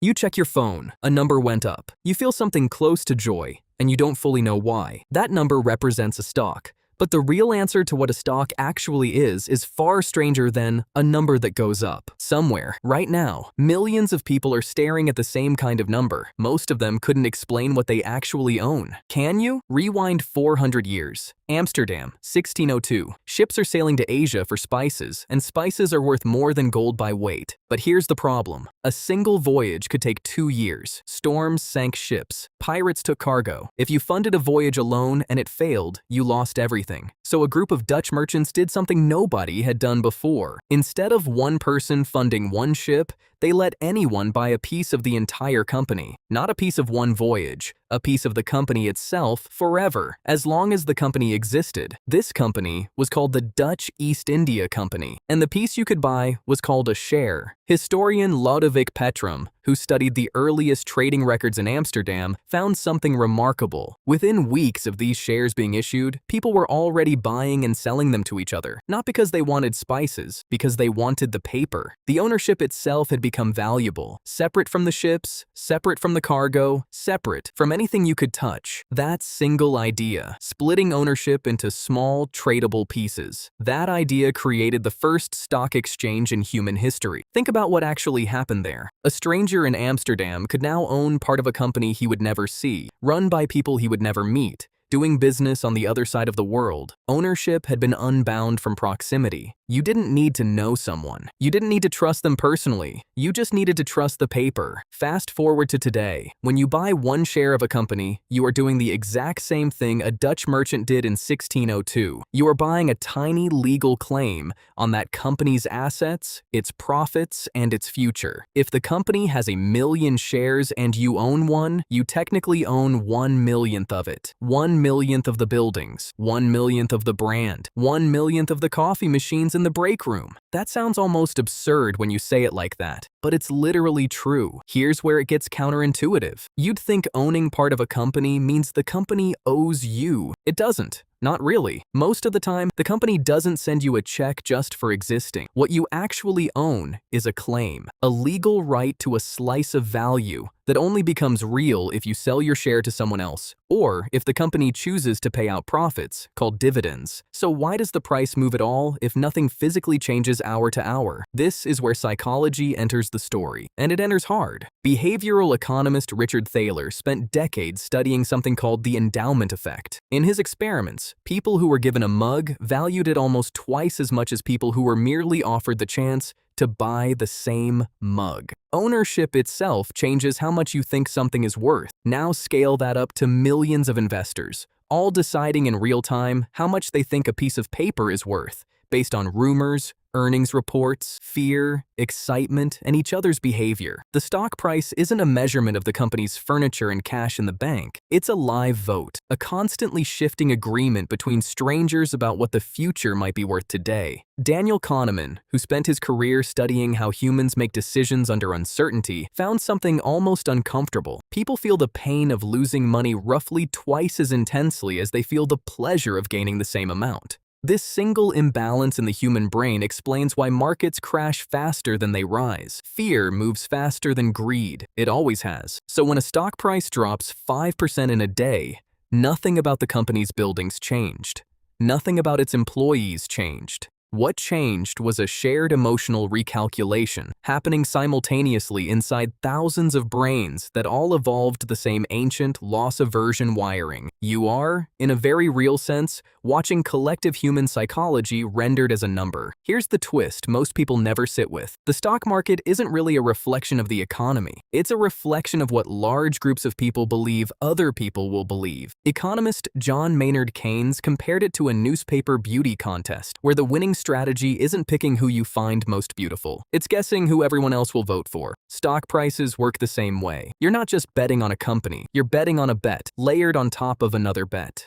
You check your phone, a number went up. You feel something close to joy, and you don't fully know why. That number represents a stock. But the real answer to what a stock actually is far stranger than a number that goes up. Somewhere, right now, millions of people are staring at the same kind of number. Most of them couldn't explain what they actually own. Can you? Rewind 400 years. Amsterdam, 1602. Ships are sailing to Asia for spices, and spices are worth more than gold by weight. But here's the problem. A single voyage could take 2 years. Storms sank ships. Pirates took cargo. If you funded a voyage alone and it failed, you lost everything. So a group of Dutch merchants did something nobody had done before. Instead of one person funding one ship, they let anyone buy a piece of the entire company. Not a piece of one voyage, a piece of the company itself forever, as long as the company existed. This company was called the Dutch East India Company, and the piece you could buy was called a share. Historian Lodewijk Petrum, who studied the earliest trading records in Amsterdam, found something remarkable. Within weeks of these shares being issued, people were already buying and selling them to each other, not because they wanted spices, because they wanted the paper. The ownership itself had become valuable, separate from the ships, separate from the cargo, separate from anything you could touch. That single idea, splitting ownership into small, tradable pieces, that idea created the first stock exchange in human history. Think about what actually happened there. A stranger in Amsterdam could now own part of a company he would never see, run by people he would never meet, doing business on the other side of the world. Ownership had been unbound from proximity. You didn't need to know someone. You didn't need to trust them personally. You just needed to trust the paper. Fast forward to today. When you buy one share of a company, you are doing the exact same thing a Dutch merchant did in 1602. You are buying a tiny legal claim on that company's assets, its profits, and its future. If the company has 1,000,000 shares and you own one, you technically own 1/1,000,000th of it. 1/1,000,000th of the buildings, 1/1,000,000th of the brand, 1/1,000,000th of the coffee machines in the break room. That sounds almost absurd when you say it like that, but it's literally true. Here's where it gets counterintuitive. You'd think owning part of a company means the company owes you. It doesn't. Not really. Most of the time, the company doesn't send you a check just for existing. What you actually own is a claim, a legal right to a slice of value that only becomes real if you sell your share to someone else, or if the company chooses to pay out profits, called dividends. So why does the price move at all if nothing physically changes hour to hour? This is where psychology enters the story, and it enters hard. Behavioral economist Richard Thaler spent decades studying something called the endowment effect. In his experiments, people who were given a mug valued it almost twice as much as people who were merely offered the chance to buy the same mug. Ownership itself changes how much you think something is worth. Now scale that up to millions of investors, all deciding in real time how much they think a piece of paper is worth, based on rumors, earnings reports, fear, excitement, and each other's behavior. The stock price isn't a measurement of the company's furniture and cash in the bank. It's a live vote, a constantly shifting agreement between strangers about what the future might be worth today. Daniel Kahneman, who spent his career studying how humans make decisions under uncertainty, found something almost uncomfortable. People feel the pain of losing money roughly twice as intensely as they feel the pleasure of gaining the same amount. This single imbalance in the human brain explains why markets crash faster than they rise. Fear moves faster than greed. It always has. So when a stock price drops 5% in a day, nothing about the company's buildings changed. Nothing about its employees changed. What changed was a shared emotional recalculation happening simultaneously inside thousands of brains that all evolved the same ancient loss aversion wiring. You are, in a very real sense, watching collective human psychology rendered as a number. Here's the twist most people never sit with. The stock market isn't really a reflection of the economy. It's a reflection of what large groups of people believe other people will believe. Economist John Maynard Keynes compared it to a newspaper beauty contest, where the winning strategy isn't picking who you find most beautiful. It's guessing who everyone else will vote for. Stock prices work the same way. You're not just betting on a company, you're betting on a bet, layered on top of another bet.